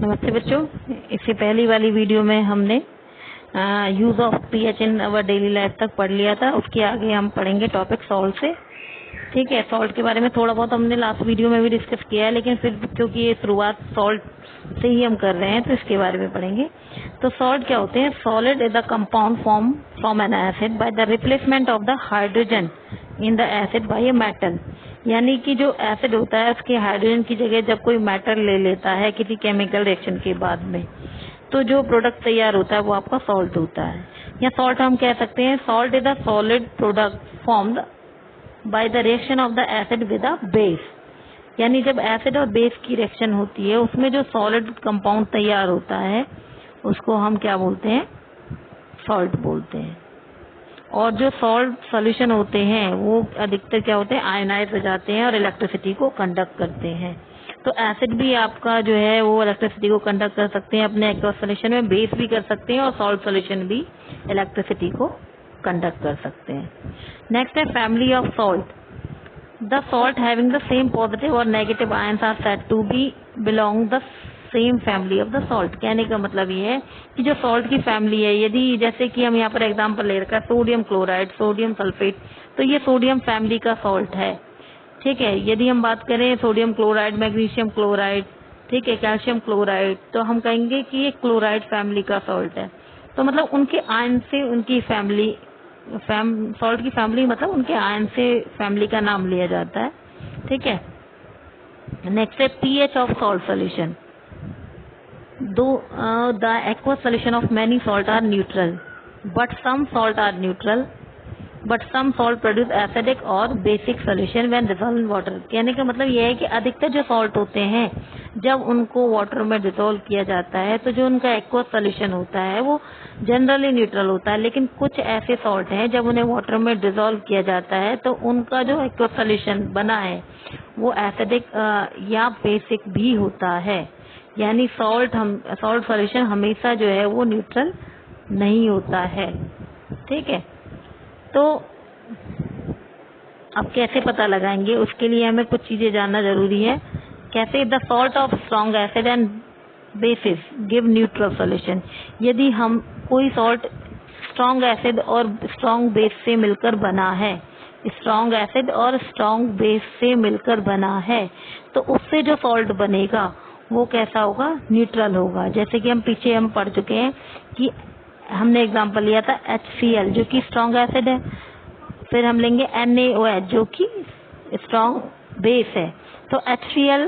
नमस्ते बच्चों। इससे पहली वाली वीडियो में हमने use of pH in our daily life तक पढ़ लिया था। उसके आगे हम पढ़ेंगे टॉपिक सॉल्ट से। ठीक है, सॉल्ट के बारे में थोड़ा बहुत हमने लास्ट वीडियो में भी डिस्कस किया है, लेकिन फिर क्योंकि ये शुरुआत सॉल्ट से ही हम कर रहे हैं तो इसके बारे में पढ़ेंगे। तो सॉल्ट क्या होते हैं? Solid is the compound form from N acid by the replacement of the hydrogen in the acid by a metal. यानी कि जो एसिड होता है उसके हाइड्रोजन की जगह जब कोई मेटल ले लेता है किसी केमिकल रिएक्शन के बाद में, तो जो प्रोडक्ट तैयार होता है वो आपका सॉल्ट होता है। या सॉल्ट हम कह सकते हैं salt is the solid product formed by the reaction of the acid with a base. यानी जब एसिड और बेस की रिएक्शन होती है उसमें जो सॉलिड कंपाउंड तैयार होता है उसको हम क्या बोलते हैं? सॉल्ट बोलते हैं। और जो सॉल्ट सॉल्यूशन होते हैं वो अधिकतर क्या होते हैं? आयनाइज हो जाते हैं और इलेक्ट्रिसिटी को कंडक्ट करते हैं। तो एसिड भी आपका जो है वो इलेक्ट्रिसिटी को कंडक्ट कर सकते हैं अपने एक्वस सॉल्यूशन में, बेस भी कर सकते हैं और सॉल्ट सॉल्यूशन भी इलेक्ट्रिसिटी को कंडक्ट कर सकते हैं। नेक्स्ट है family of salt. The salt having the same positive और negative ions are said to be belong the same family of the salt. कहने का मतलब ये है कि जो सॉल्ट की फैमिली है, यदि जैसे कि हम यहाँ पर एग्जांपल ले रखा है सोडियम क्लोराइड, सोडियम सल्फेट, तो ये सोडियम फैमिली का सॉल्ट है। ठीक है, यदि हम बात करें सोडियम क्लोराइड, मैग्नीशियम क्लोराइड, ठीक है, कैल्शियम क्लोराइड, तो हम कहेंगे कि ये क्लोराइड फैमिली का सॉल्ट है। तो मतलब उनके आयन से उनकी फैमिली सॉल्ट की फैमिली मतलब उनके आयन से फैमिली का नाम लिया जाता है। ठीक है, नेक्स्ट है pH of salt solution. The aqueous solution of many salt are neutral, but some salt are neutral, but some salt produce acidic or basic solution when dissolved in water। कहने का मतलब यह है कि अधिकतर जो सॉल्ट होते हैं जब उनको वाटर में डिसॉल्व किया जाता है तो जो उनका एक्वस सोल्यूशन होता है वो जनरली न्यूट्रल होता है, लेकिन कुछ ऐसे सॉल्ट हैं जब उन्हें वाटर में डिसॉल्व किया जाता है तो उनका जो एक्वस सोल्यूशन बना है वो एसिडिक या बेसिक भी होता है। यानी सॉल्ट सॉल्यूशन हमेशा जो है वो न्यूट्रल नहीं होता है। ठीक है, तो अब कैसे पता लगाएंगे उसके लिए हमें कुछ चीजें जानना जरूरी है। कैसे? The salt of strong acid and bases give neutral solution. यदि हम कोई सॉल्ट स्ट्रॉन्ग एसिड और स्ट्रॉन्ग बेस से मिलकर बना है, स्ट्रॉन्ग एसिड और स्ट्रॉन्ग बेस से मिलकर बना है, तो उससे जो सॉल्ट बनेगा वो कैसा होगा? न्यूट्रल होगा। जैसे कि हम पीछे पढ़ चुके हैं कि हमने एग्जांपल लिया था HCl जो कि स्ट्रॉन्ग एसिड है, फिर हम लेंगे NaOH जो कि स्ट्रॉन्ग बेस है। तो HCl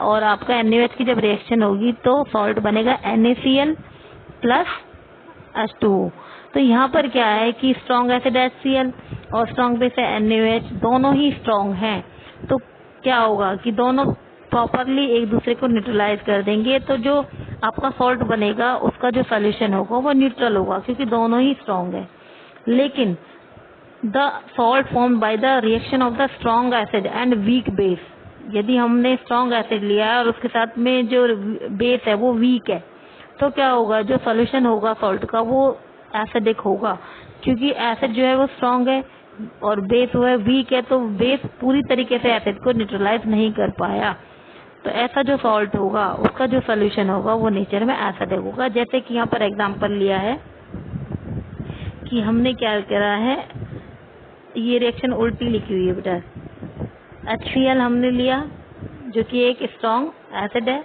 और आपका NaOH की जब रिएक्शन होगी तो सॉल्ट बनेगा NaCl प्लस H2O। तो यहाँ पर क्या है कि स्ट्रॉन्ग एसिड HCl और स्ट्रॉन्ग बेस है NaOH, दोनों ही स्ट्रॉन्ग हैं। तो क्या होगा कि दोनों प्रॉपरली एक दूसरे को न्यूट्रलाइज कर देंगे, तो जो आपका सॉल्ट बनेगा उसका जो सॉल्यूशन होगा वो न्यूट्रल होगा क्योंकि दोनों ही स्ट्रॉन्ग है। लेकिन the salt formed by the reaction of the strong acid and weak base, यदि हमने स्ट्रॉन्ग एसिड लिया है और उसके साथ में जो बेस है वो वीक है, तो क्या होगा? जो सॉल्यूशन होगा सॉल्ट का वो एसिडिक होगा क्योंकि एसिड जो है वो स्ट्रॉन्ग है और बेस वो है वीक है, तो बेस पूरी तरीके से एसिड को न्यूट्रलाइज नहीं कर पाया। तो ऐसा जो सॉल्ट होगा उसका जो सॉल्यूशन होगा वो नेचर में एसिडिक होगा। जैसे कि यहाँ पर एग्जांपल लिया है कि हमने क्या करा है, ये रिएक्शन उल्टी लिखी हुई है बेटा। HCl हमने लिया जो कि एक स्ट्रॉन्ग एसिड है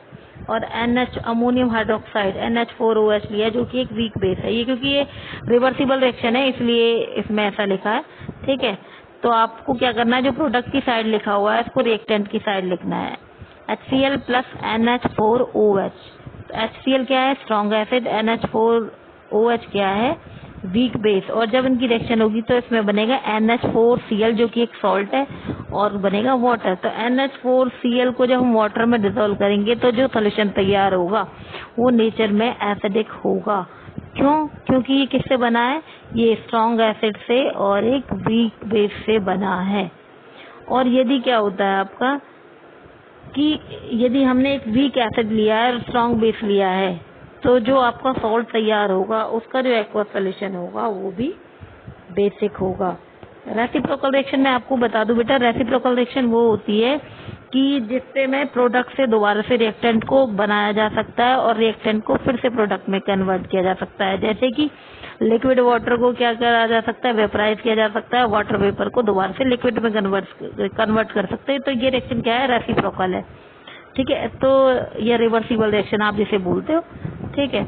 और NH अमोनियम हाइड्रोक्साइड NH4OH लिया जो कि एक वीक बेस है। ये क्योंकि ये रिवर्सिबल रिएक्शन है इसलिए इसमें ऐसा लिखा है। ठीक है, तो आपको क्या करना है, जो प्रोडक्ट की साइड लिखा हुआ है उसको रिएक्टेंट की साइड लिखना है। HCl plus NH4OH। HCl क्या है? Strong acid. NH4OH क्या है? Weak base. और जब इनकी रिएक्शन होगी तो इसमें बनेगा NH4Cl जो कि एक सॉल्ट है और बनेगा वाटर। तो NH4Cl को जब हम वाटर में डिसॉल्व करेंगे तो जो सोल्यूशन तैयार होगा वो नेचर में एसिडिक होगा। क्यों? क्योंकि ये किससे बना है? ये स्ट्रॉन्ग एसिड से और एक वीक बेस से बना है। और यदि क्या होता है आपका कि यदि हमने एक वीक एसिड लिया है और स्ट्रॉन्ग बेस लिया है तो जो आपका सॉल्ट तैयार होगा उसका जो एक्वस सॉल्यूशन होगा वो भी बेसिक होगा। रेसिप्रोकल रिएक्शन में आपको बता दूं बेटा, रेसिप्रोकल रिएक्शन वो होती है कि जिससे में प्रोडक्ट से दोबारा से रिएक्टेंट को बनाया जा सकता है और रिएक्टेंट को फिर से प्रोडक्ट में कन्वर्ट किया जा सकता है। जैसे कि लिक्विड वाटर को क्या करा जा सकता है, वेपराइज किया जा सकता है, वाटर वेपर को दोबारा से लिक्विड में कन्वर्ट कर सकते हैं। तो ये रिएक्शन क्या है, रेसिप्रोकल है। ठीक है, तो ये रिवर्सिबल रिएक्शन आप जिसे बोलते हो। ठीक है,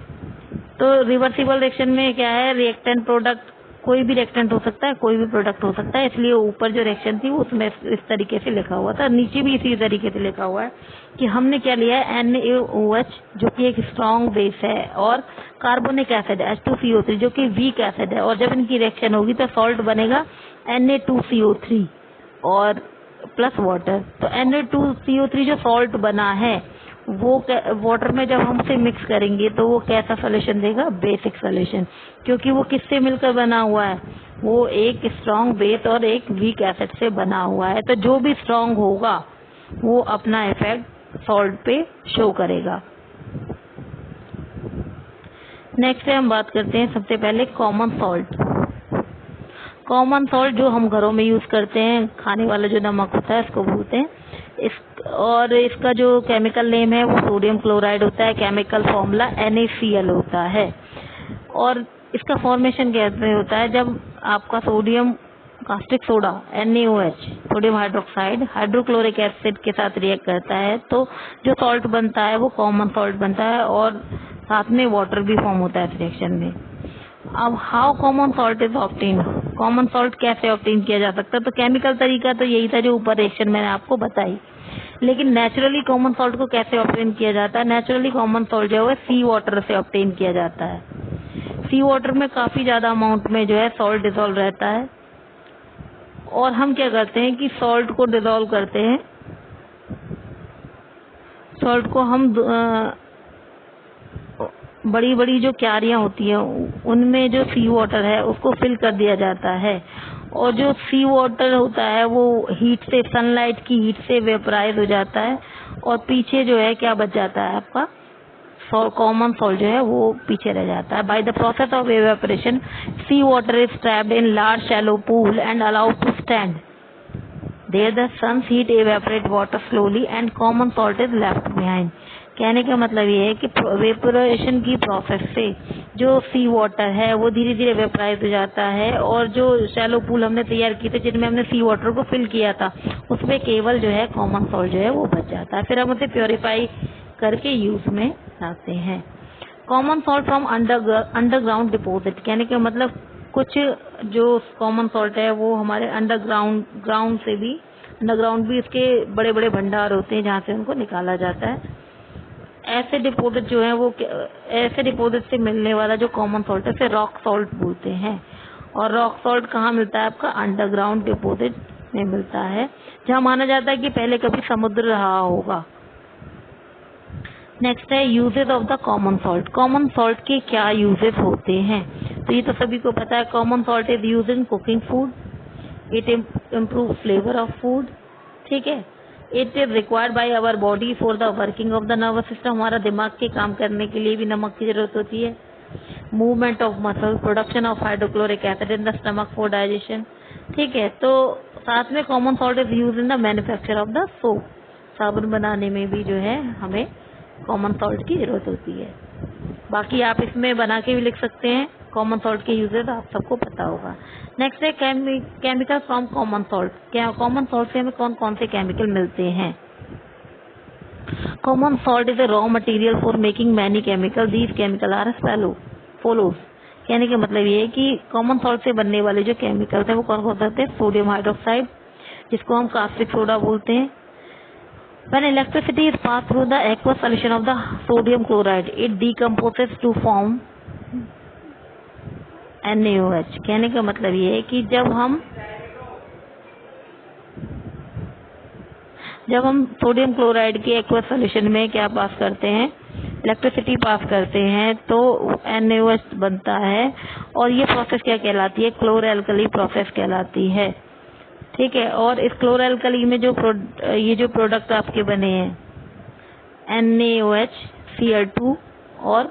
तो रिवर्सिबल रिएक्शन में क्या है, रिएक्टेंट प्रोडक्ट, कोई भी रिएक्टेंट हो सकता है, कोई भी प्रोडक्ट हो सकता है। इसलिए ऊपर जो रिएक्शन थी उसमें इस तरीके से लिखा हुआ था, नीचे भी इसी तरीके से लिखा हुआ है कि हमने क्या लिया है, NaOH जो कि एक स्ट्रॉन्ग बेस है, और कार्बोनिक एसिड H2CO3 जो कि वीक एसिड है, और जब इनकी रिएक्शन होगी तो सॉल्ट बनेगा Na2CO3 और प्लस वाटर। तो Na2CO3 जो सॉल्ट बना है वो वाटर में जब हम उसे मिक्स करेंगे तो वो कैसा सोल्यूशन देगा, बेसिक सोल्यूशन, क्योंकि वो किससे मिलकर बना हुआ है, वो एक स्ट्रॉन्ग बेस और एक वीक एसिड से बना हुआ है। तो जो भी स्ट्रॉन्ग होगा वो अपना इफेक्ट सॉल्ट पे शो करेगा। नेक्स्ट हम बात करते हैं सबसे पहले कॉमन सॉल्ट। कॉमन सॉल्ट जो हम घरों में यूज करते हैं, खाने वाला जो नमक होता है उसको बोलते हैं। और इसका जो केमिकल नेम है वो सोडियम क्लोराइड होता है, केमिकल फॉर्मूला NaCl होता है। और इसका फॉर्मेशन कैसे होता है, जब आपका sodium caustic soda NaOH sodium hydroxide hydrochloric acid के साथ रिएक्ट करता है तो जो सॉल्ट बनता है वो कॉमन सॉल्ट बनता है, और साथ में वाटर भी फॉर्म होता है इस रिएक्शन में। अब how common salt is obtain, common salt कैसे ऑब्टेन किया जा सकता है, तो केमिकल तरीका तो यही था जो ऊपर रिएक्शन मैंने आपको बताई। लेकिन नेचुरली कॉमन सॉल्ट को कैसे ऑब्टेन किया जाता है, नेचुरली कॉमन सॉल्ट जो है सी वाटर से ऑब्टेन किया जाता है। सी वाटर में काफी ज्यादा अमाउंट में जो है सॉल्ट डिसॉल्व रहता है, और हम क्या करते हैं कि सॉल्ट को डिसॉल्व करते हैं, सॉल्ट को हम बड़ी बड़ी जो क्यारियां होती हैं उनमें जो सी वाटर है उसको फिल कर दिया जाता है, और जो सी वाटर होता है वो हीट से, सनलाइट की हीट से वेपराइज हो जाता है, और पीछे जो है क्या बच जाता है आपका कॉमन सॉल्ट जो है वो पीछे रह जाता है। By the process of evaporation sea water is trapped in large shallow pool and allowed to stand there the sun's heat evaporate water slowly and common salt is left behind. कहने का मतलब ये है कि वेपोरेशन की process से जो सी water है वो धीरे धीरे वेपराइज हो जाता है, और जो शैलो पूल हमने तैयार किए थे जिनमें हमने सी वाटर को फिल किया था उसमें केवल जो है कॉमन सॉल्ट जो है वो बच जाता है। फिर हम उसे प्योरीफाई करके यूज में लाते हैं। Common salt from underground deposit, कहने का मतलब कुछ जो कॉमन सॉल्ट है वो हमारे अंडरग्राउंड से भी, अंडरग्राउंड भी इसके बड़े बड़े भंडार होते हैं जहाँ से उनको निकाला जाता है। ऐसे डिपोजिट जो है वो, ऐसे डिपोजिट से मिलने वाला जो कॉमन सॉल्ट है उसे रॉक सॉल्ट बोलते हैं। और रॉक सॉल्ट कहाँ मिलता है, आपका अंडरग्राउंड डिपोजिट में मिलता है, जहाँ माना जाता है कि पहले कभी समुद्र रहा होगा। नेक्स्ट है uses of the common salt. Common salt के क्या यूजेस होते हैं, तो ये तो सभी को पता है। Common salt is use in cooking food, it improve flavour of food. ठीक है, it is required by our body for the working of the nervous system, हमारा दिमाग के काम करने के लिए भी नमक की जरूरत होती है। Movement of muscle, production of hydrochloric acid in the stomach for digestion. ठीक है, तो साथ में common salt is use in the manufacture of the soap, साबुन बनाने में भी जो है हमें कॉमन सॉल्ट की जरूरत होती है। बाकी आप इसमें बना के भी लिख सकते हैं, कॉमन सॉल्ट के यूजेस आप सबको पता होगा। नेक्स्ट है केमिकल फ्रॉम कॉमन सॉल्ट। क्या कॉमन सॉल्ट से हमें कौन कौन से केमिकल मिलते हैं। Common salt is a raw material for making many chemical, these chemical are follows. कहने का मतलब ये है कि कॉमन सॉल्ट से बनने वाले जो केमिकल्स हैं वो कौन कौन से होते हैं। सोडियम हाइड्रोक्साइड जिसको हम कास्टिक सोडा बोलते हैं। When electricity is passed through the aqueous solution of the sodium chloride, it decomposes to form NaOH। कहने का मतलब ये है कि जब हम सोडियम क्लोराइड के एक्वस सोल्यूशन में क्या पास करते हैं, इलेक्ट्रिसिटी पास करते हैं, तो NaOH बनता है। और ये प्रोसेस क्या कहलाती है, क्लोरोएल्कली प्रोसेस कहलाती है। ठीक है, और इस क्लोरोएल्कली में ये जो प्रोडक्ट आपके बने हैं NaOH, Cl2 और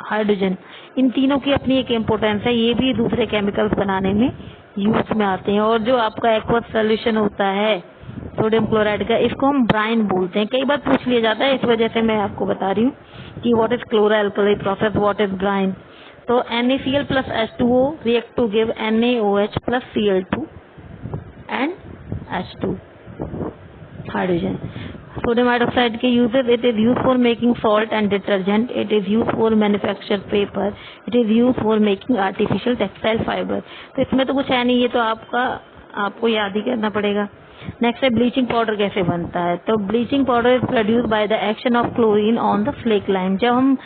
हाइड्रोजन, इन तीनों की अपनी एक इम्पोर्टेंस है, ये भी दूसरे केमिकल्स बनाने में यूज में आते हैं। और जो आपका एक्वस सोल्यूशन होता है सोडियम क्लोराइड का, इसको हम ब्राइन बोलते हैं। कई बार पूछ लिया जाता है, इस वजह से मैं आपको बता रही हूँ कि what is chlor alkali process, what is brine. तो NaCl plus H2O react to give NaOH plus Cl2 and H2 hydrogen. Sodium hydroxide के uses, it is used for making salt and detergent, it is used for manufacture paper, it is used for making artificial textile fiber। तो इसमें तो कुछ है नहीं, ये तो आपको याद ही करना पड़ेगा। नेक्स्ट है ब्लीचिंग पाउडर कैसे बनता है। तो bleaching powder is produce by the action of chlorine on the flake lime. जब हम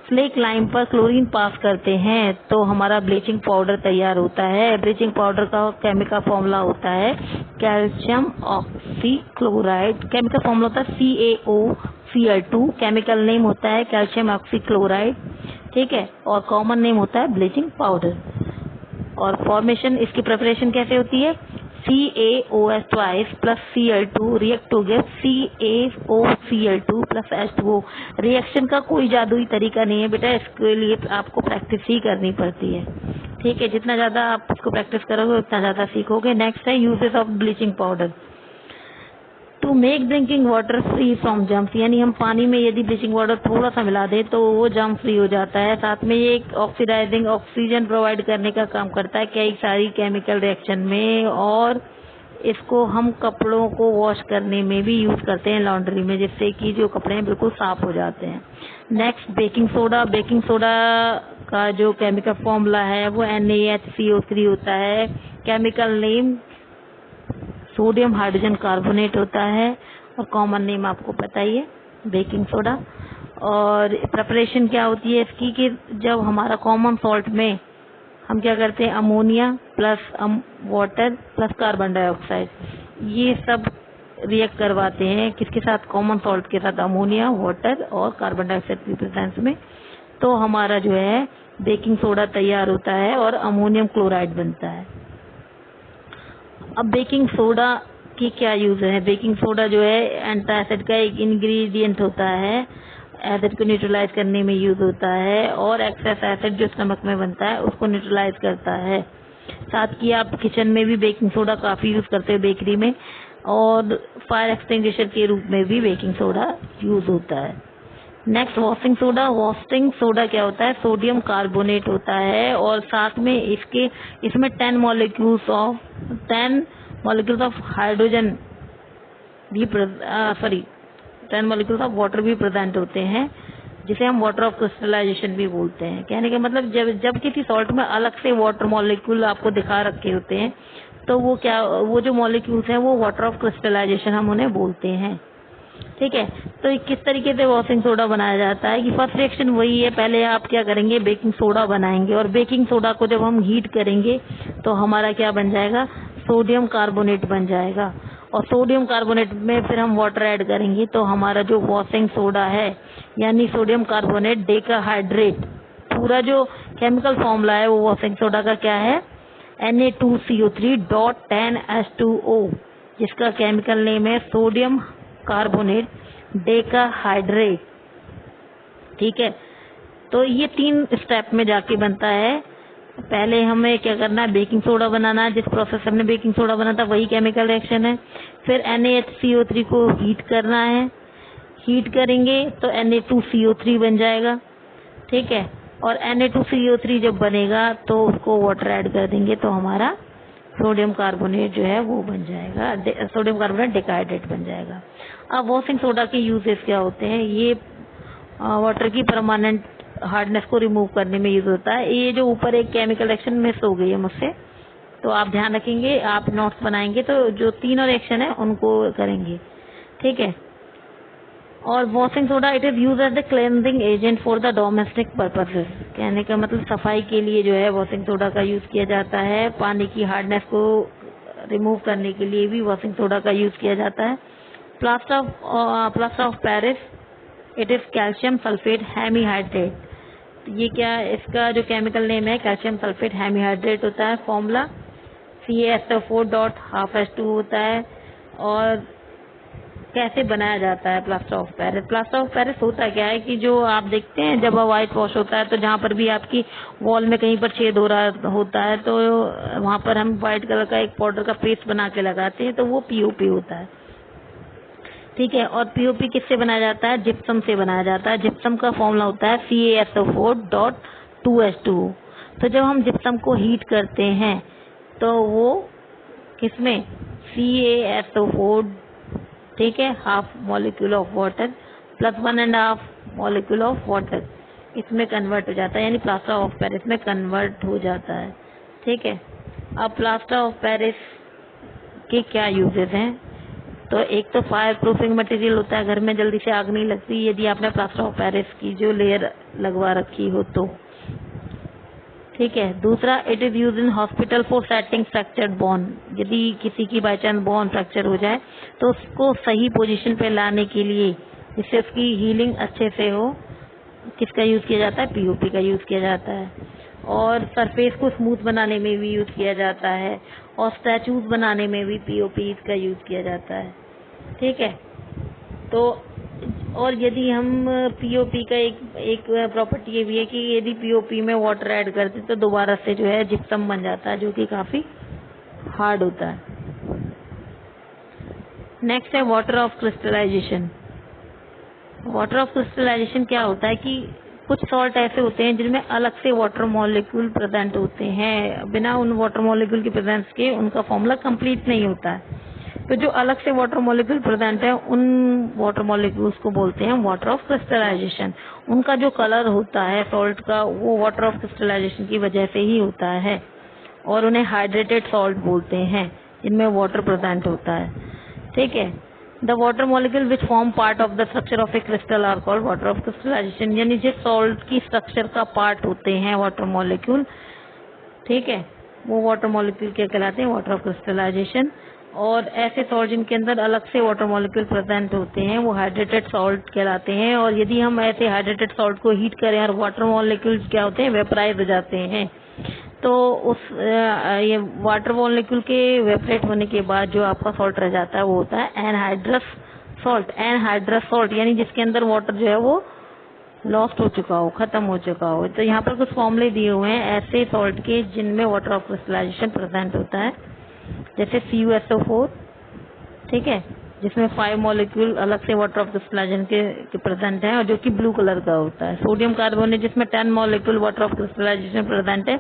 फ्लेक लाइम पर क्लोरीन पास करते हैं तो हमारा ब्लीचिंग पाउडर तैयार होता है। ब्लीचिंग पाउडर का केमिकल फॉर्मूला होता है कैल्शियम ऑक्सीक्लोराइड, केमिकल फॉर्मूला होता है CaOCl2, केमिकल नेम होता है कैल्शियम ऑक्सीक्लोराइड, ठीक है, और कॉमन नेम होता है ब्लीचिंग पाउडर। और फॉर्मेशन, इसकी प्रिपरेशन कैसे होती है, CaOH twice plus Cl2 react to give CaOCl2 plus H2O। Reaction का कोई जादुई तरीका नहीं है बेटा, इसके लिए आपको प्रैक्टिस ही करनी पड़ती है, ठीक है। जितना ज्यादा आप इसको प्रैक्टिस करोगे उतना ज्यादा सीखोगे। नेक्स्ट है uses of bleaching powder to make drinking water free from germs, यानी हम पानी में यदि ब्लीचिंग पाउडर थोड़ा सा मिला दें तो वो जम फ्री हो जाता है। साथ में ये एक ऑक्सीडाइजिंग ऑक्सीजन प्रोवाइड करने का काम करता है कई सारी केमिकल रिएक्शन में, और इसको हम कपड़ों को वॉश करने में भी यूज करते हैं लॉन्ड्री में, जिससे कि जो कपड़े हैं बिल्कुल साफ हो जाते हैं। Next baking soda. Baking soda का जो केमिकल फॉर्मूला है वो NaHCO3 होता है, chemical name sodium hydrogen carbonate होता है, और कॉमन नेम आपको पता ही है बेकिंग सोडा। और प्रिपरेशन क्या होती है इसकी कि जब हमारा कॉमन सॉल्ट में हम क्या करते हैं, ammonia plus water plus carbon dioxide, ये सब रिएक्ट करवाते हैं किसके साथ, कॉमन सॉल्ट के साथ, अमोनिया, वाटर और कार्बन डाइऑक्साइड की प्रेजेंस में, तो हमारा जो है बेकिंग सोडा तैयार होता है और अमोनियम क्लोराइड बनता है। अब बेकिंग सोडा की क्या यूज है। बेकिंग सोडा जो है एंटासिड का एक इंग्रेडिएंट होता है, एसिड को न्यूट्रलाइज करने में यूज होता है, और एक्सेस एसिड जो स्टमक में बनता है उसको न्यूट्रलाइज करता है। साथ ही आप किचन में भी बेकिंग सोडा काफी यूज करते हैं, बेकरी में, और फायर एक्सटिंग्विशर के रूप में भी बेकिंग सोडा यूज होता है। Next washing soda. Washing soda क्या होता है, सोडियम कार्बोनेट होता है, और साथ में इसमें 10 मॉलिक्यूल्स ऑफ हाइड्रोजन भी 10 मॉलिक्यूल्स ऑफ वाटर भी प्रेजेंट होते हैं, जिसे हम वाटर ऑफ क्रिस्टलाइजेशन भी बोलते हैं। कहने का मतलब जब किसी सॉल्ट में अलग से वाटर मॉलिक्यूल आपको दिखा रखे होते हैं तो वो जो मॉलिक्यूल्स हैं वो वाटर ऑफ क्रिस्टलाइजेशन हम उन्हें बोलते हैं, ठीक है। तो किस तरीके से वॉशिंग सोडा बनाया जाता है कि फर्स्ट रिएक्शन वही है, पहले आप क्या करेंगे, बेकिंग सोडा बनाएंगे, और बेकिंग सोडा को जब हम हीट करेंगे तो हमारा क्या बन जाएगा, सोडियम कार्बोनेट बन जाएगा, और सोडियम कार्बोनेट में फिर हम वाटर ऐड करेंगे तो हमारा जो वॉशिंग सोडा है यानी सोडियम कार्बोनेट डेकाहाइड्रेट, पूरा जो केमिकल फॉर्मूला है वो वॉशिंग सोडा का क्या है, Na2CO3.10H2O, जिसका केमिकल नेम है सोडियम कार्बोनेट डेकाहाइड्रेट, ठीक है। तो ये 3 स्टेप में जाके बनता है। पहले हमें क्या करना है, बेकिंग सोडा बनाना है, जिस प्रोसेस से हमने बेकिंग सोडा बना था वही केमिकल रिएक्शन है। फिर NaHCO3 को हीट करना है, हीट करेंगे तो Na2CO3 बन जाएगा, ठीक है, और Na2CO3 जब बनेगा तो उसको वाटर ऐड कर देंगे तो हमारा सोडियम कार्बोनेट जो है वो बन जाएगा, सोडियम कार्बोनेट डेकाहाइड्रेट बन जाएगा। अब वॉशिंग सोडा के यूजेस क्या होते हैं, ये वाटर की परमानेंट हार्डनेस को रिमूव करने में यूज होता है। ये जो ऊपर एक केमिकल रिएक्शन मिस हो गई है मुझसे, तो आप ध्यान रखेंगे, आप नोट्स बनाएंगे तो जो तीनों रिएक्शन है उनको करेंगे, ठीक है। और washing soda it is use as the cleansing agent for the domestic purposes, कहने का मतलब सफाई के लिए जो है वॉशिंग सोडा का यूज किया जाता है। पानी की हार्डनेस को रिमूव करने के लिए भी वॉशिंग सोडा का यूज किया जाता है। Plaster of Paris it is calcium sulphate hemihydrate, ये क्या, इसका जो केमिकल नेम है कैल्शियम सल्फेट हेमीहाइड्रेट होता है, फॉर्मूला CaSO4.12H2 होता है। और कैसे बनाया जाता है plaster of Paris. Plaster of Paris होता क्या है कि जो आप देखते हैं जब व्हाइट वॉश होता है तो जहाँ पर भी आपकी वॉल में कहीं पर छेद हो रहा होता है तो वहाँ पर हम व्हाइट कलर का एक पाउडर का पेस्ट बना के लगाते हैं, तो वो POP होता है, ठीक है। और पीओपी किससे बनाया जाता है? जिप्सम से बनाया जाता है। जिप्सम का फॉर्मूला होता है CaSO4.2H2O। तो जब हम जिप्सम को हीट करते हैं तो वो किसमें, CaSO4, ठीक है, half molecule of water plus 1.5 molecule of water, इसमें कन्वर्ट हो जाता है, यानी प्लास्टर ऑफ पेरिस में कन्वर्ट हो जाता है। ठीक है। अब प्लास्टर ऑफ पेरिस के क्या यूजेस हैं? तो एक तो फायर प्रूफिंग मटेरियल होता है, घर में जल्दी से आग नहीं लगती यदि आपने प्लास्टर ऑफ पेरिस की जो लेयर लगवा रखी हो तो। ठीक है। दूसरा, it is use in hospital for setting fractured bone. यदि किसी की बाई चांस बोन फ्रैक्चर हो जाए तो उसको सही पोजीशन पे लाने के लिए, जिससे उसकी हीलिंग अच्छे से हो, किसका यूज किया जाता है? पीओपी का यूज किया जाता है। और सरफेस को स्मूथ बनाने में भी यूज किया जाता है, और स्टैचूज बनाने में भी पीओपी का यूज किया जाता है। ठीक है। तो और यदि हम पीओपी का एक प्रॉपर्टी ये भी है कि यदि पीओपी में वाटर ऐड करते तो दोबारा से जो है जिप्सम बन जाता है, जो कि काफी हार्ड होता है। नेक्स्ट है water of crystallization. Water of crystallization क्या होता है कि कुछ सॉल्ट ऐसे होते हैं जिनमें अलग से वाटर मॉलिक्यूल प्रेजेंट होते हैं, बिना उन वाटर मॉलिक्यूल की प्रेजेंस के उनका फॉर्मूला कंप्लीट नहीं होता है। तो जो अलग से वाटर मॉलिक्यूल प्रेजेंट है उन वाटर मॉलिक्यूल्स को बोलते हैं वाटर ऑफ क्रिस्टलाइजेशन। उनका जो कलर होता है सॉल्ट का, वो वाटर ऑफ क्रिस्टलाइजेशन की वजह से ही होता है, और उन्हें हाइड्रेटेड सॉल्ट बोलते हैं जिनमें वाटर प्रेजेंट होता है। ठीक है। The water molecule which form part of the structure of a crystal are called water of crystallization. यानी जिस सॉल्ट की स्ट्रक्चर का पार्ट होते हैं वाटर मॉलिक्यूल, ठीक है, वो वाटर मॉलिक्यूल क्या कहलाते हैं? Water of crystallization. और ऐसे सॉल्ट जिनके अंदर अलग से वाटर मॉलिक्यूल प्रेजेंट होते हैं वो हाइड्रेटेड सॉल्ट कहलाते हैं। और यदि हम ऐसे हाइड्रेटेड सॉल्ट को हीट करें और वाटर मॉलिक्यूल्स क्या होते हैं? वेपराइज हो जाते हैं। तो उस ये वाटर मॉलिक्यूल के वेपरेट होने के बाद जो आपका सॉल्ट रह जाता है वो होता है एनहाइड्रस सॉल्ट। एनहाइड्रस सॉल्ट यानी जिसके अंदर वाटर जो है वो लॉस्ट हो चुका हो, खत्म हो चुका हो। तो यहाँ पर कुछ फॉर्मूले दिए हुए हैं ऐसे सॉल्ट के जिनमें वाटर ऑफ क्रिस्टलाइजेशन प्रेजेंट होता है, जैसे CuSO4, ठीक है, जिसमें 5 मॉलिक्यूल अलग से वाटर ऑफ क्रिस्टलाइजेशन के प्रेजेंट है और जो कि ब्लू कलर का होता है। सोडियम कार्बोनेट जिसमें 10 molecule water of crystallization present है,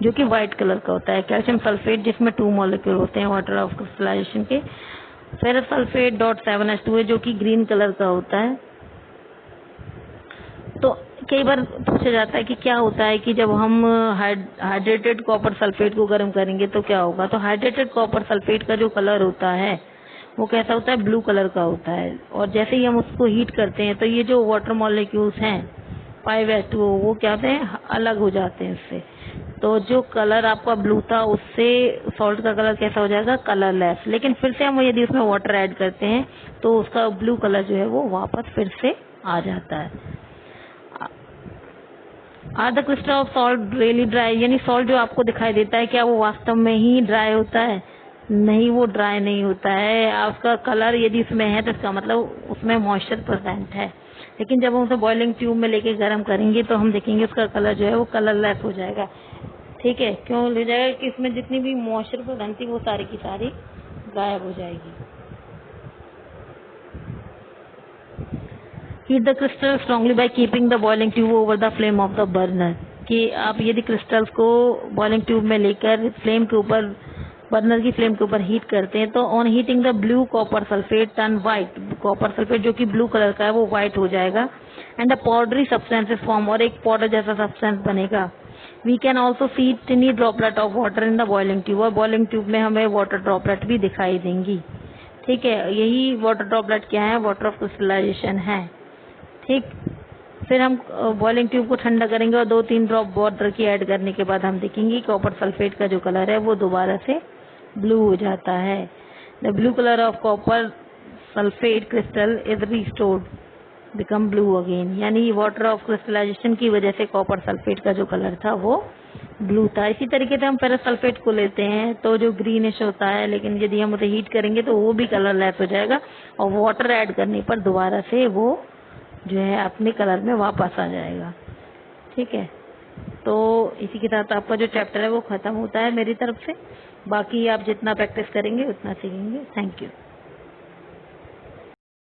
जो कि व्हाइट कलर का होता है। कैल्शियम सल्फेट जिसमें 2 मॉलिक्यूल होते हैं वाटर ऑफ क्रिस्टलाइजेशन के। फेरस सल्फेट .7H2 है जो कि ग्रीन कलर का होता है। तो कई बार पूछा जाता है कि क्या होता है कि जब हम हाइड्रेटेड कॉपर सल्फेट को गर्म करेंगे तो क्या होगा? तो हाइड्रेटेड कॉपर सल्फेट का जो कलर होता है वो कैसा होता है? ब्लू कलर का होता है। और जैसे ही हम उसको हीट करते हैं तो ये जो वाटर मॉलिक्यूल्स हैं 5H2O वो क्या होते हैं? अलग हो जाते हैं इससे। तो जो कलर आपका ब्लू था उससे सॉल्ट का कलर कैसा हो जाएगा? कलरलेस। लेकिन फिर से हम यदि उसमें वाटर ऐड करते हैं तो उसका ब्लू कलर जो है वो वापस फिर से आ जाता है। Are the crystal of salt really dry? यानी सॉल्ट जो आपको दिखाई देता है क्या वो वास्तव में ही ड्राई होता है? नहीं, वो ड्राई नहीं होता है। उसका कलर यदि उसमें है तो इसका मतलब उसमें मॉइस्चर प्रेजेंट है। लेकिन जब हम उसे बॉइलिंग ट्यूब में लेके गर्म करेंगे तो हम देखेंगे उसका कलर जो है वो कलरलेस हो जाएगा। ठीक है। क्यों हो जाएगा? कि इसमें जितनी भी मॉइस्चर प्रेजेंट थी वो सारी की सारी गायब हो जाएगी। Heat the crystal strongly by keeping the boiling tube over the flame of the burner. कि आप यदि क्रिस्टल्स को बॉइलिंग ट्यूब में लेकर फ्लेम के ऊपर, बर्नर की फ्लेम के ऊपर हीट करते हैं तो on heating the blue copper sulphate turn white. Copper sulphate जो कि ब्लू कलर का है वो व्हाइट हो जाएगा। And the powdery substances form, और एक पाउडर जैसा सब्सटेंस बनेगा। We can also see tiny droplet of water in the boiling tube. और बॉइलिंग ट्यूब में हमें वाटर ड्रॉपलेट भी दिखाई देंगी। ठीक है। यही वाटर ड्रॉपलेट क्या है? वाटर ऑफ क्रिस्टलाइजेशन है। ठीक। फिर हम बॉइलिंग ट्यूब को ठंडा करेंगे और 2-3 ड्रॉप वाटर की ऐड करने के बाद हम देखेंगे कॉपर सल्फेट का जो कलर है वो दोबारा से ब्लू हो जाता है। The blue colour of copper sulphate crystal is restored become blue again. यानी वाटर ऑफ क्रिस्टलाइजेशन की वजह से कॉपर सल्फेट का जो कलर था वो ब्लू था। इसी तरीके से हम फेरस सल्फेट को लेते हैं तो जो ग्रीनिश होता है, लेकिन यदि हम उसे हीट करेंगे तो वो भी कलरलेस हो जाएगा और वाटर ऐड करने पर दोबारा से वो जो है अपने कलर में वापस आ जाएगा। ठीक है। तो इसी के साथ आपका जो चैप्टर है वो खत्म होता है मेरी तरफ से। बाकी आप जितना प्रैक्टिस करेंगे उतना सीखेंगे। Thank you.